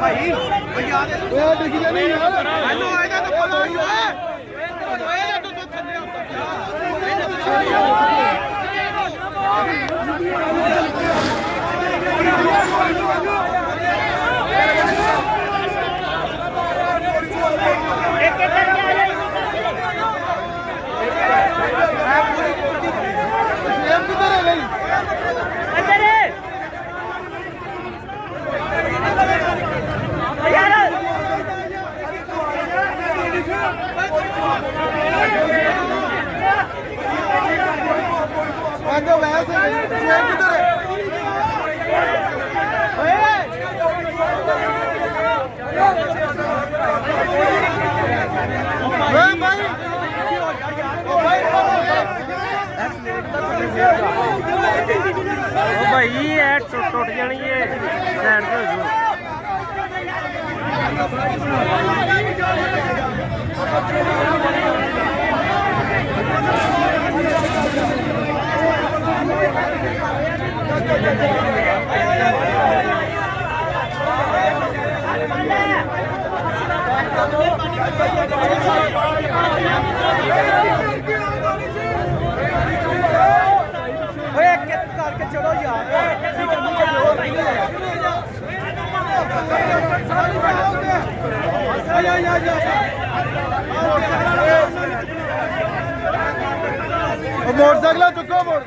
ਭਾਈ ਉਹ ਯਾਦ ਹੈ ਓਏ ਡਿੱਗ ਜਾਣੀ ਯਾਰ ਮੈਨੂੰ ਇਹਦਾ ਤਾਂ ਪਤਾ ਹੀ ਓਏ ਇਹ ਤੂੰ ਥੱਲੇ ਆਜੋ ਵੈਸੇ ਸੇਮ ਕਿੱਧਰ ਹੈ ਓਏ ਭਾਈ ਉਹ ਭਾਈ ਐ ਟੁੱਟ ਜਾਣੀ ਏ ਸਾਈਡ ਤੇ ਹੋ ਜਾਓ ਓਏ ਕਿੱਕ ਕਰਕੇ ਚੜੋ ਯਾਰ ਅਸੀਂ ਜੰਮੂ ਚ ਲੋੜ ਨਹੀਂ ਹੈ ਮੋਟਰਸਾਈਕਲ ਚੁੱਕੋ ਮੋੜ